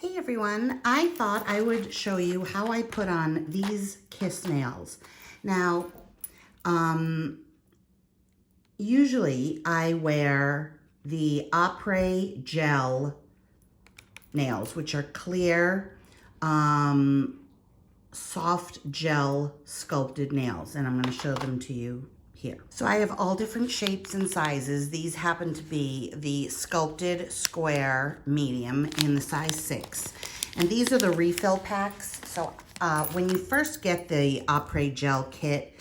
Hey everyone, I thought I would show you how I put on these kiss nails. Now, usually I wear the Après gel nails, which are clear, soft gel sculpted nails, and I'm going to show them to you here. So I have all different shapes and sizes. These happen to be the sculpted square medium in the size 6. And these are the refill packs. So when you first get the Après gel kit,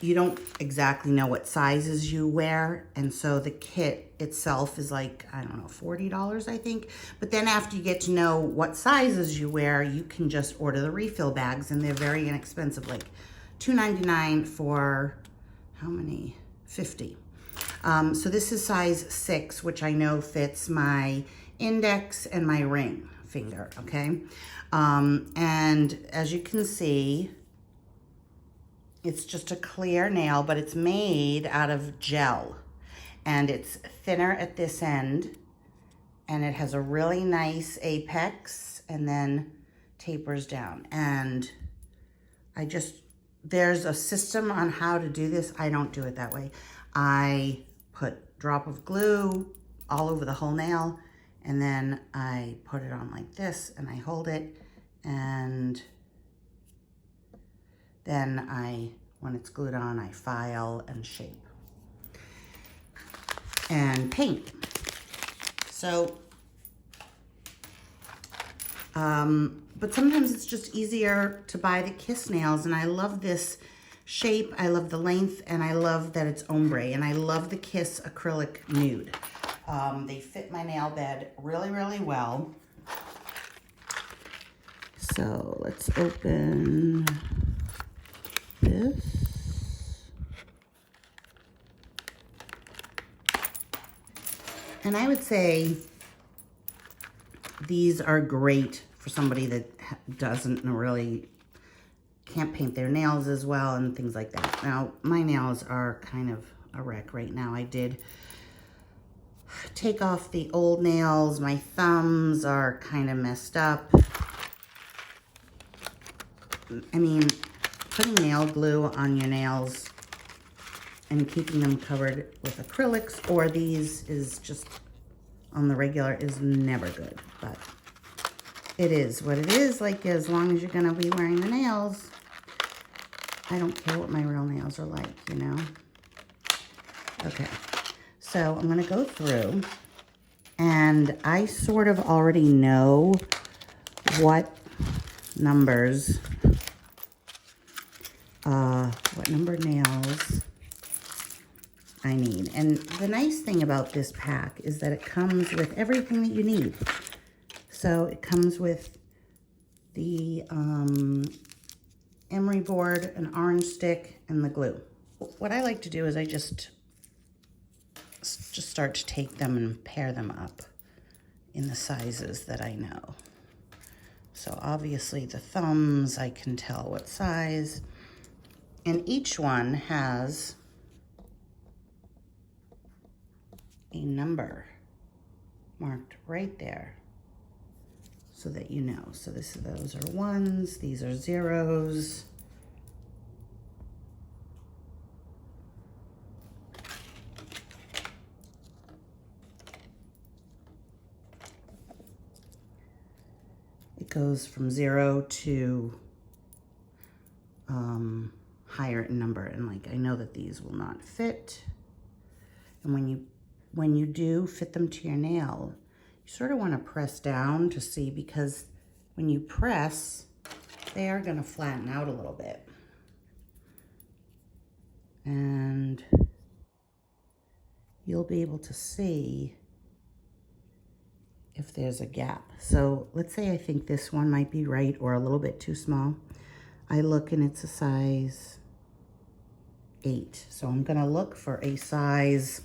you don't exactly know what sizes you wear. And so the kit itself is like, I don't know, $40, I think. But then after you get to know what sizes you wear, you can just order the refill bags, and they're very inexpensive, like $2.99 for how many? 50. So this is size 6, which I know fits my index and my ring finger, okay? And as you can see, it's just a clear nail, but it's made out of gel. And it's thinner at this end, and it has a really nice apex and then tapers down. And there's a system on how to do this. I don't do it that way. I put a drop of glue all over the whole nail, and then I put it on like this, and I hold it, and then when it's glued on, I file and shape and paint. So, but sometimes it's just easier to buy the kiss nails, and I love this shape, I love the length, and I love that it's ombre, and I love the Kiss Acrylic Nude. They fit my nail bed really, really well. So let's open this. And I would say these are great for somebody that can't paint their nails as well and things like that. Now, my nails are kind of a wreck right now. I did take off the old nails. My thumbs are kind of messed up. I mean, putting nail glue on your nails and keeping them covered with acrylics or these is just on the regular is never good, but it is what it is. Like, as long as you're gonna be wearing the nails, I don't care what my real nails are like, you know? Okay, so I'm gonna go through, and I sort of already know what numbers, what number nails I need. And the nice thing about this pack is that it comes with everything that you need. So it comes with the emery board, an orange stick, and the glue. What I like to do is I just start to take them and pair them up in the sizes that I know. So obviously the thumbs, I can tell what size, and each one has a number marked right there so that you know. So those are 1s, these are 0s. It goes from 0 to higher in number, and like, I know that these will not fit. And when you do fit them to your nail, you sort of want to press down to see, because when you press, they are going to flatten out a little bit. And you'll be able to see if there's a gap. So let's say I think this one might be right or a little bit too small. I look and it's a size 8. So I'm going to look for a size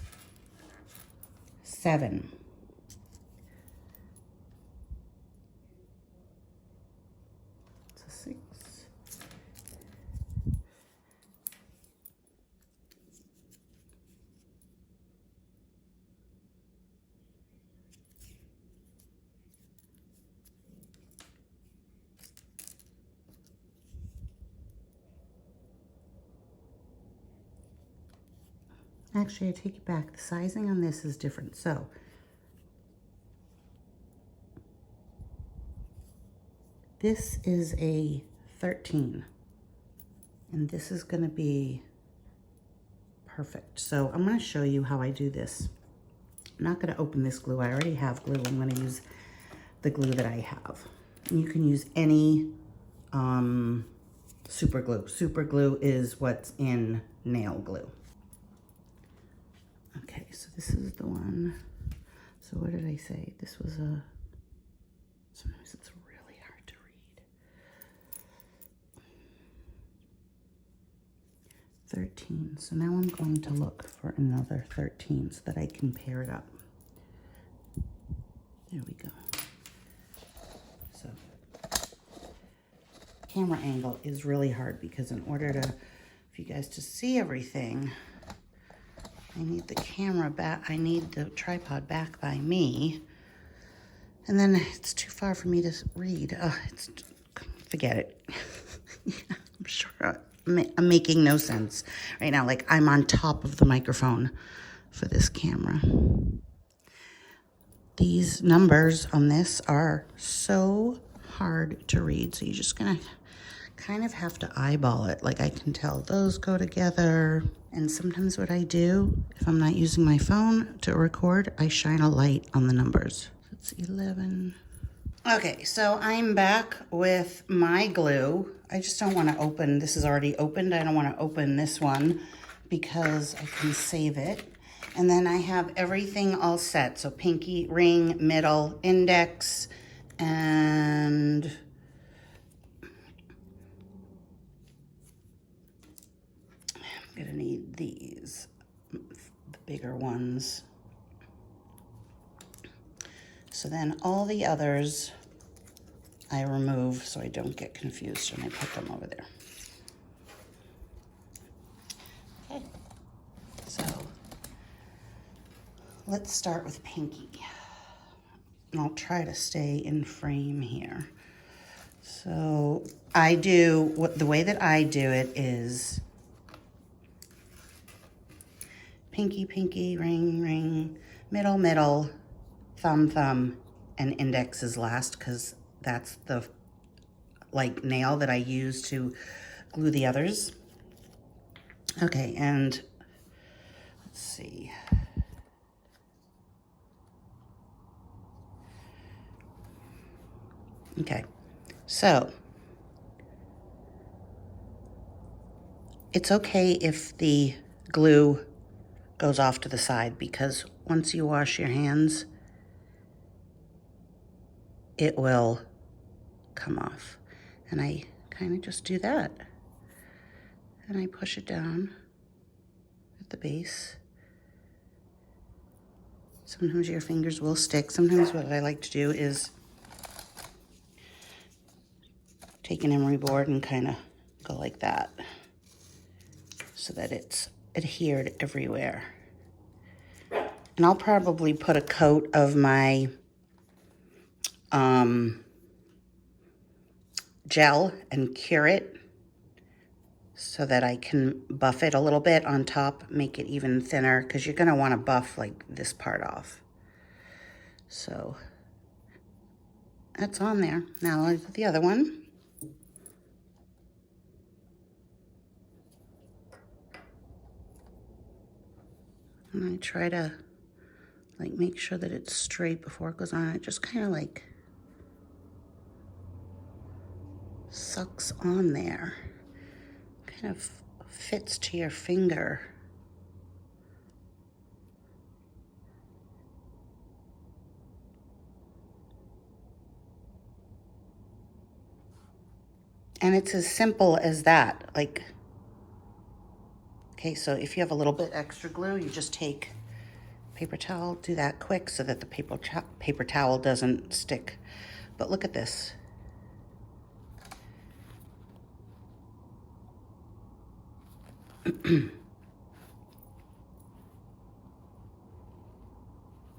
7. It's a 6. Actually, I take it back. The sizing on this is different. So this is a 13, and this is going to be perfect. So I'm going to show you how I do this. I'm not going to open this glue. I already have glue. I'm going to use the glue that I have. And you can use any super glue. Super glue is what's in nail glue. Okay, so this is the one. So what did I say? This was a, sometimes it's really hard to read. 13. So now I'm going to look for another 13 so that I can pair it up. There we go. So camera angle is really hard because in order to, for you guys to see everything, I need the camera back, I need the tripod back by me. And then it's too far for me to read. Forget it. I'm sure I'm making no sense right now. Like I'm on top of the microphone for this camera. These numbers on this are so hard to read. So you're just gonna kind of have to eyeball it. Like I can tell those go together. And sometimes what I do, if I'm not using my phone to record, I shine a light on the numbers. So it's 11. Okay, so I'm back with my glue. I just don't want to open, this is already opened. I don't want to open this one because I can save it. And then I have everything all set. So pinky, ring, middle, index, and I'm gonna need these, the bigger ones. So then all the others I remove so I don't get confused and I put them over there. Okay, so let's start with pinky. And I'll try to stay in frame here. So I do, the way that I do it is pinky, pinky, ring, ring, middle, middle, thumb, thumb, and index is last because that's the like nail that I use to glue the others. Okay, and let's see. Okay, so it's okay if the glue goes off to the side because once you wash your hands, it will come off. And I kind of just do that. And I push it down at the base. Sometimes your fingers will stick. Sometimes what I like to do is take an emery board and kind of go like that so that it's adhered everywhere. And I'll probably put a coat of my gel and cure it so that I can buff it a little bit on top, make it even thinner, because you're gonna wanna buff like this part off. So that's on there. Now I'll put the other one. And I try to like make sure that it's straight before it goes on. It just kind of like sucks on there. Kind of fits to your finger. And it's as simple as that. Like, okay, so if you have a little bit extra glue, you just take paper towel, do that quick so that the paper towel doesn't stick. But look at this.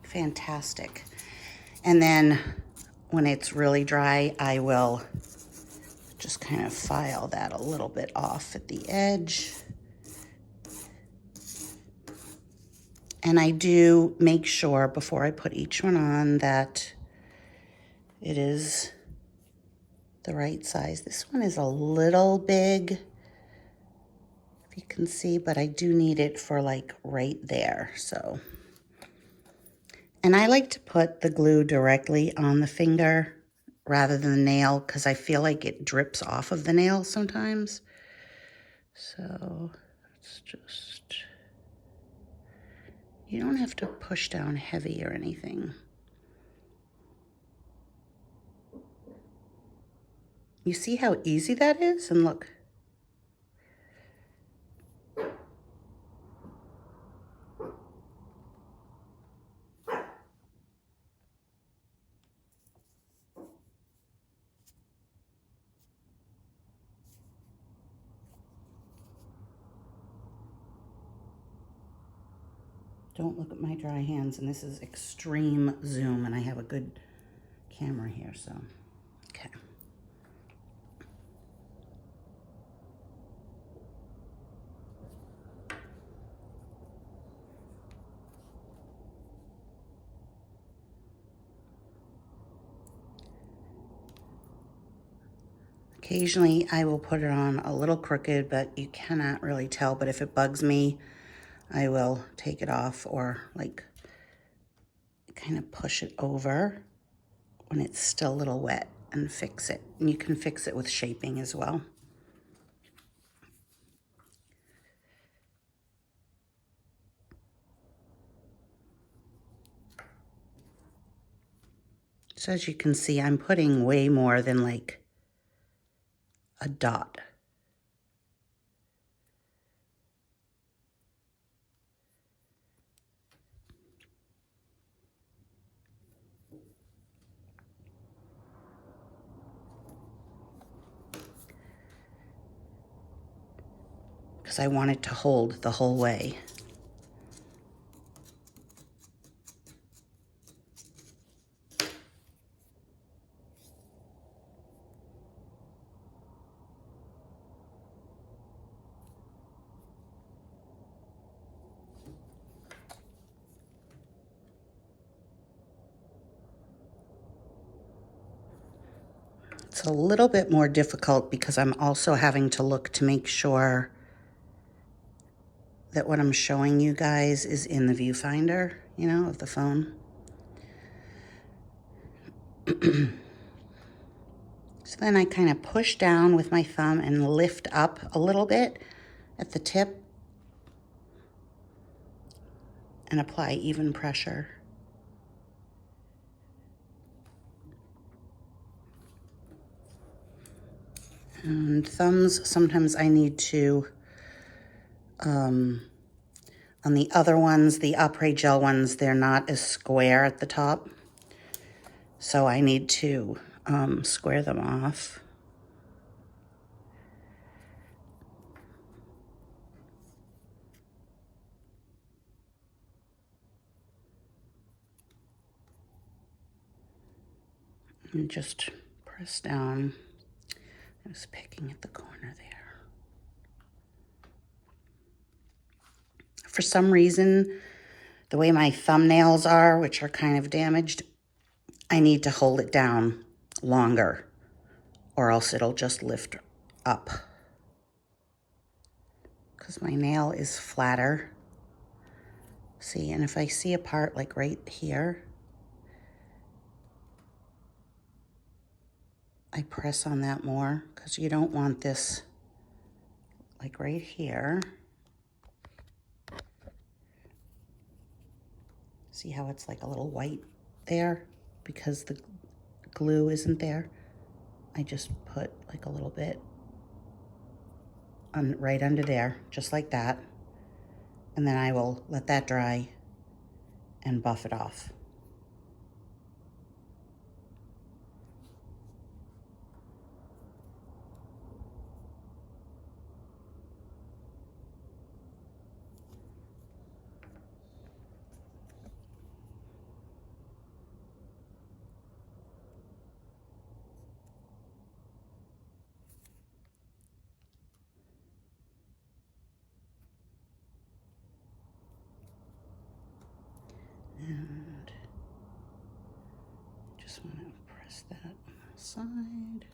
Fantastic. And then when it's really dry, I will just kind of file that a little bit off at the edge. And I do make sure before I put each one on that it is the right size. This one is a little big, if you can see, but I do need it for like right there, so. And I like to put the glue directly on the finger rather than the nail because I feel like it drips off of the nail sometimes. So let's just, you don't have to push down heavy or anything. You see how easy that is? And look. Don't look at my dry hands, and this is extreme zoom, and I have a good camera here, so, okay. Occasionally, I will put it on a little crooked, but you cannot really tell, but if it bugs me, I will take it off or like kind of push it over when it's still a little wet and fix it. And you can fix it with shaping as well. So as you can see, I'm putting way more than like a dot. Because I want it to hold the whole way. It's a little bit more difficult because I'm also having to look to make sure that what I'm showing you guys is in the viewfinder, you know, of the phone. So then I kind of push down with my thumb and lift up a little bit at the tip and apply even pressure. And thumbs, sometimes I need to, on the other ones, the après gel ones, they're not as square at the top. So I need to square them off. And just press down. I was picking at the corner there. For some reason, the way my thumbnails are, which are kind of damaged, I need to hold it down longer or else it'll just lift up. Because my nail is flatter. See, and if I see a part like right here, I press on that more because you don't want this like right here. See how it's like a little white there because the glue isn't there? I just put like a little bit on right under there, just like that. And then I will let that dry and buff it off. And just want to press that on the side.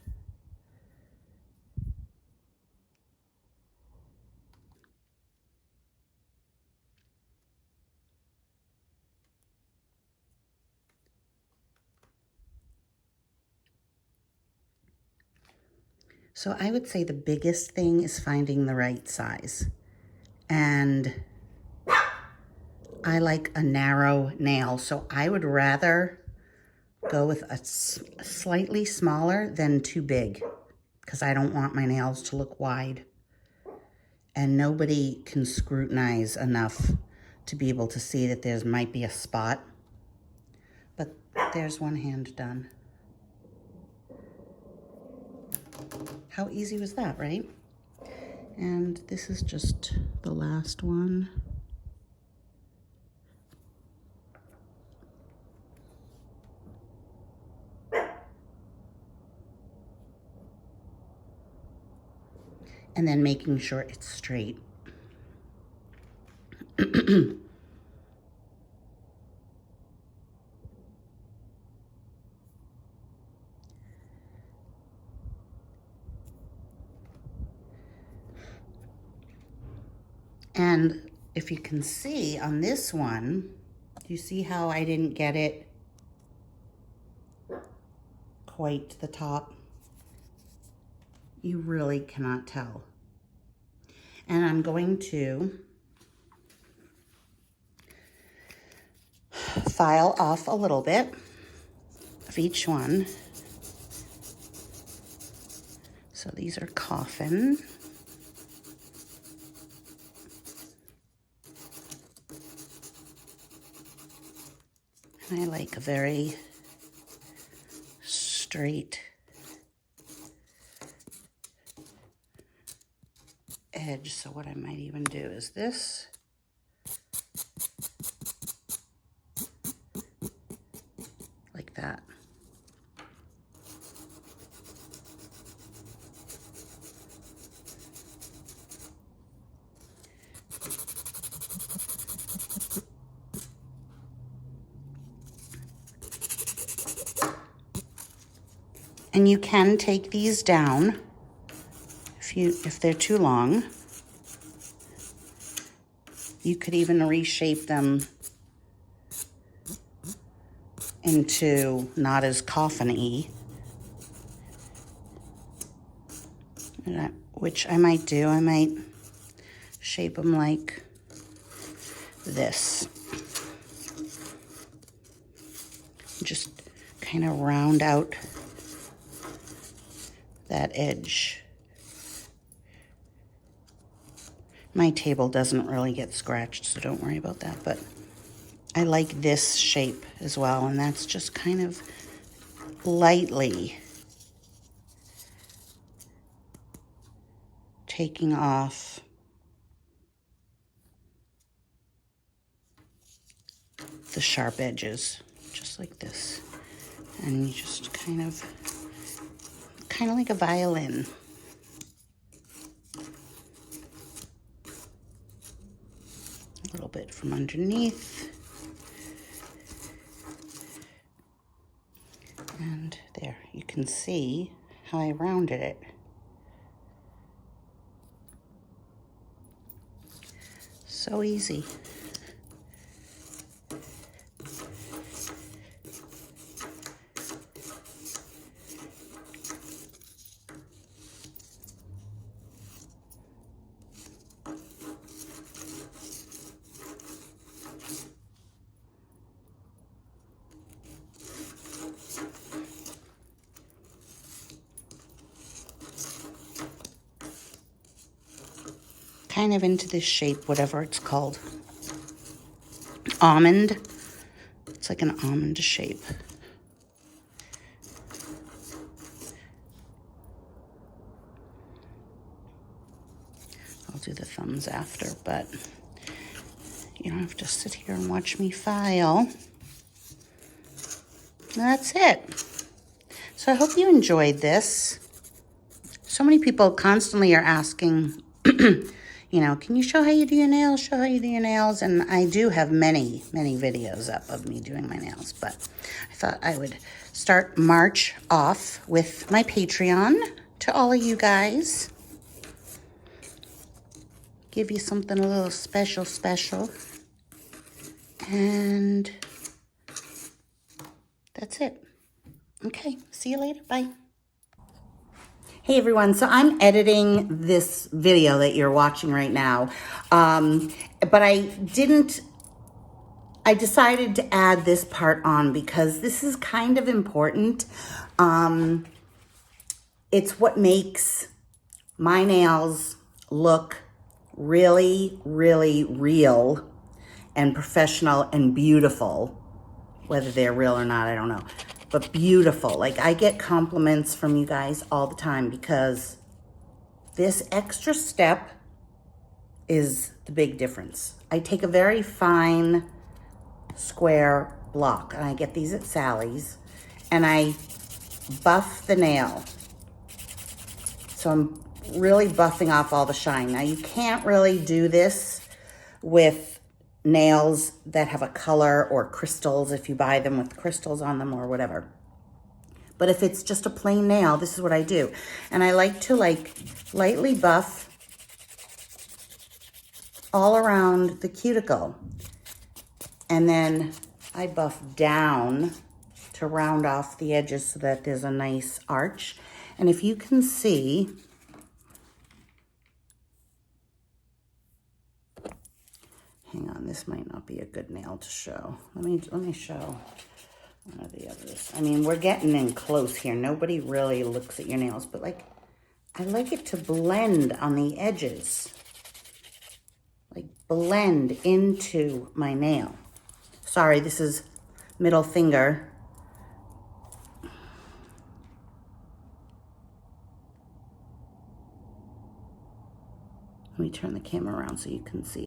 So I would say the biggest thing is finding the right size. And I like a narrow nail, so I would rather go with a slightly smaller than too big, because I don't want my nails to look wide. And nobody can scrutinize enough to be able to see that there might be a spot. But there's one hand done. How easy was that, right? And this is just the last one. And then making sure it's straight. And if you can see on this one, do you see how I didn't get it quite to the top? You really cannot tell. And I'm going to file off a little bit of each one. So these are coffin. And I like a very straight edge. So what I might even do is this. Like that. And you can take these down if they're too long. You could even reshape them into not as coffin-y, which I might do. I might shape them like this. Just kind of round out that edge. My table doesn't really get scratched, so don't worry about that, but I like this shape as well, and that's just kind of lightly taking off the sharp edges, just like this. And you just kind of like a violin. A little bit from underneath. And there, you can see how I rounded it. So easy. Kind of into this shape, whatever it's called. Almond. It's like an almond shape. I'll do the thumbs after, but you don't have to sit here and watch me file. That's it. So I hope you enjoyed this. So many people constantly are asking, you know, can you show how you do your nails? Show how you do your nails. And I do have many, many videos up of me doing my nails, but I thought I would start March off with my Patreon to all of you guys. Give you something a little special, special. And that's it. Okay, see you later. Bye. Hey everyone, so I'm editing this video that you're watching right now, but I decided to add this part on because this is kind of important. It's what makes my nails look really, really real and professional and beautiful. Whether they're real or not, I don't know. But beautiful. Like, I get compliments from you guys all the time because this extra step is the big difference. I take a very fine square block, and I get these at Sally's, and I buff the nail. So I'm really buffing off all the shine. Now, you can't really do this with nails that have a color or crystals if you buy them with crystals on them or whatever. But if it's just a plain nail, this is what I do. And I like to lightly buff all around the cuticle. And then I buff down to round off the edges so that there's a nice arch. And if you can see, hang on, this might not be a good nail to show. Let me show one of the others. I mean, we're getting in close here. Nobody really looks at your nails, but like, I like it to blend on the edges. Like, blend into my nail. Sorry, this is middle finger. Let me turn the camera around so you can see.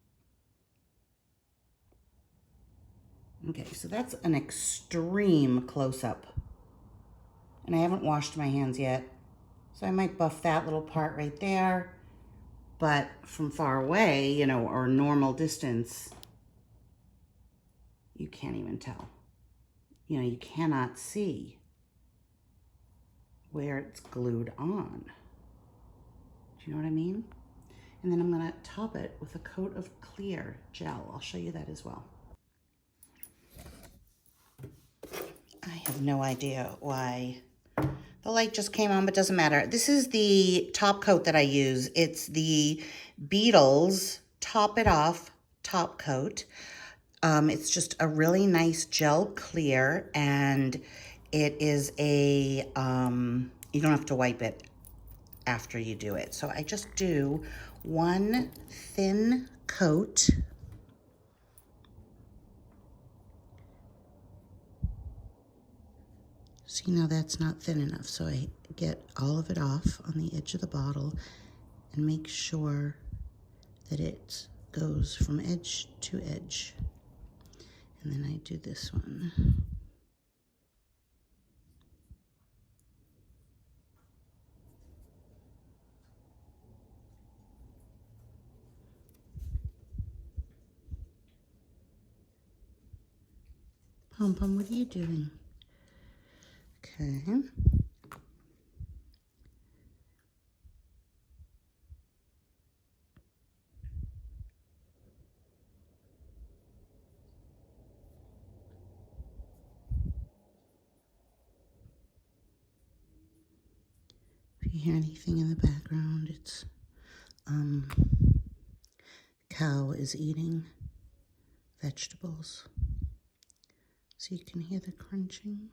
Okay, so that's an extreme close-up. And I haven't washed my hands yet, so I might buff that little part right there. But from far away, you know, or normal distance, you can't even tell. You know, you cannot see where it's glued on. Do you know what I mean? And then I'm gonna top it with a coat of clear gel. I'll show you that as well. I have no idea why the light just came on, but doesn't matter. This is the top coat that I use. It's the Beetles Top It Off top coat. It's just a really nice gel clear, and it is a, you don't have to wipe it after you do it. So I just do one thin coat. See, now that's not thin enough, so I get all of it off on the edge of the bottle and make sure that it goes from edge to edge. And then I do this one. Pom Pom, what are you doing? Okay. If you hear anything in the background, it's cow is eating vegetables. So you can hear the crunching.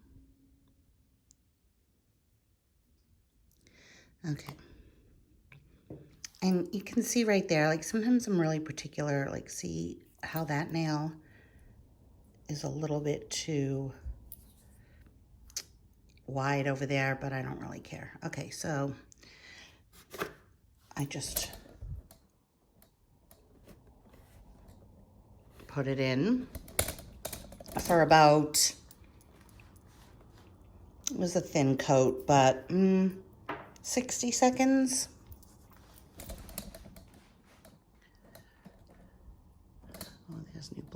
Okay. And you can see right there, like sometimes I'm really particular, like see how that nail is a little bit too wide over there, but I don't really care. Okay, so I just put it in for about, it was a thin coat, but 60 seconds.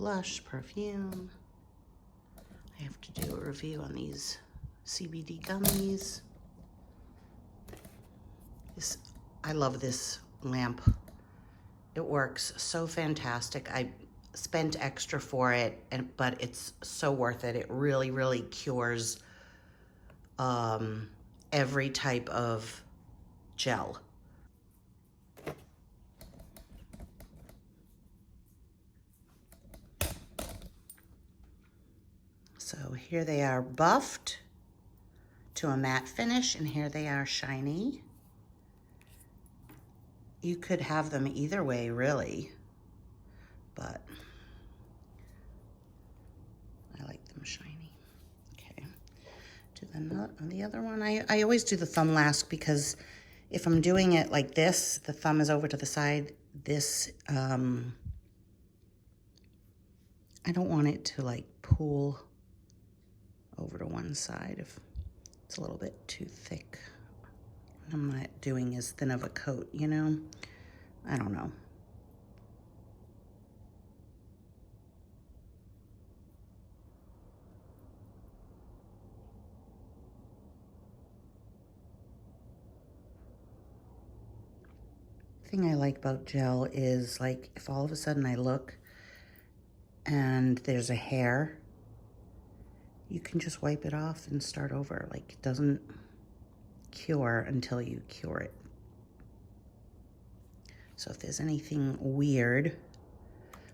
blush, perfume. I have to do a review on these CBD gummies. I love this lamp. It works so fantastic. I spent extra for it, but it's so worth it. It really, really cures every type of gel. So here they are buffed to a matte finish, and here they are shiny. You could have them either way, really, but I like them shiny. Okay, do the other one. I always do the thumb last because if I'm doing it like this, the thumb is over to the side. This, I don't want it to like pool over to one side if it's a little bit too thick. I'm not doing as thin of a coat, you know? I don't know. Thing I like about gel is like if all of a sudden I look and there's a hair, you can just wipe it off and start over. Like it doesn't cure until you cure it. So if there's anything weird,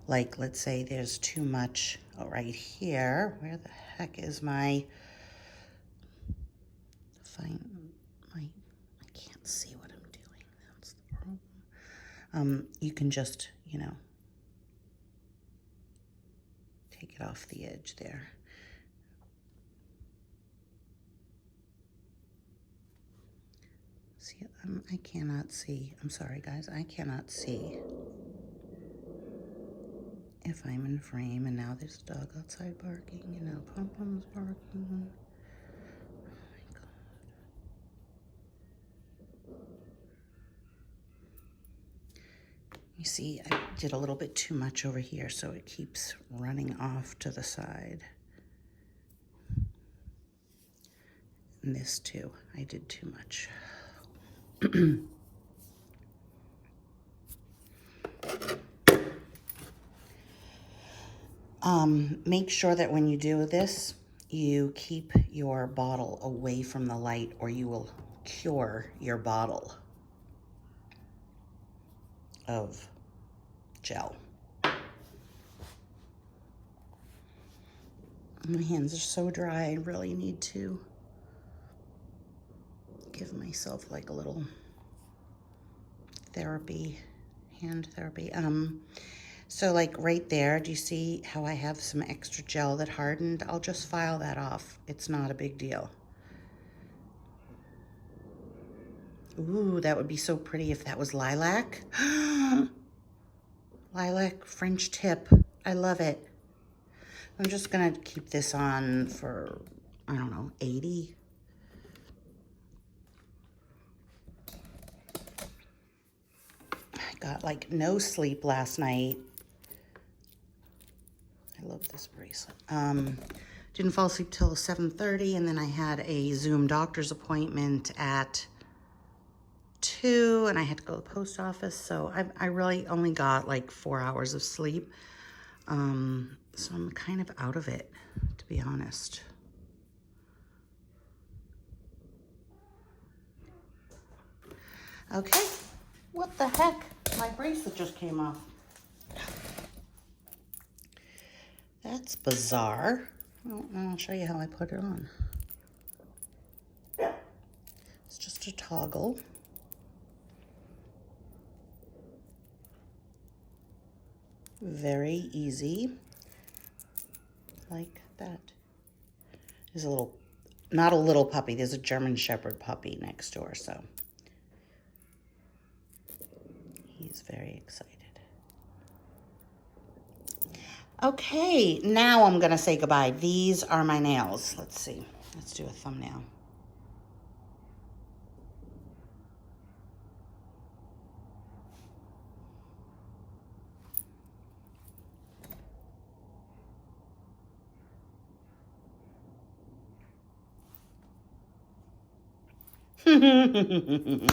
like let's say there's too much right here, where the heck is my fine, I can't see what I'm doing, that's the problem. You can just, you know, take it off the edge there. See, I cannot see. I'm sorry, guys. I cannot see if I'm in frame. And now there's a dog outside barking. And now Pom-Pom's barking. Oh my God. You see, I did a little bit too much over here, so it keeps running off to the side. And this too. I did too much. Make sure that when you do this, you keep your bottle away from the light or you will cure your bottle of gel. My hands are so dry, I really need to give myself like a little therapy, hand therapy. So like right there, do you see how I have some extra gel that hardened? I'll just file that off. It's not a big deal. Ooh, that would be so pretty if that was lilac. Lilac French tip. I love it. I'm just gonna keep this on for, I don't know, 80. I got like no sleep last night. I love this bracelet. Didn't fall asleep till 7:30, and then I had a Zoom doctor's appointment at 2, and I had to go to the post office, so I really only got like 4 hours of sleep. So I'm kind of out of it, to be honest. Okay, what the heck? My bracelet just came off. That's bizarre. Oh, I'll show you how I put it on. It's just a toggle. Very easy, like that. There's a little, not a little puppy, there's a German Shepherd puppy next door, so he's very excited. Okay, now I'm gonna say goodbye. These are my nails. Let's see, let's do a thumbnail. Bye.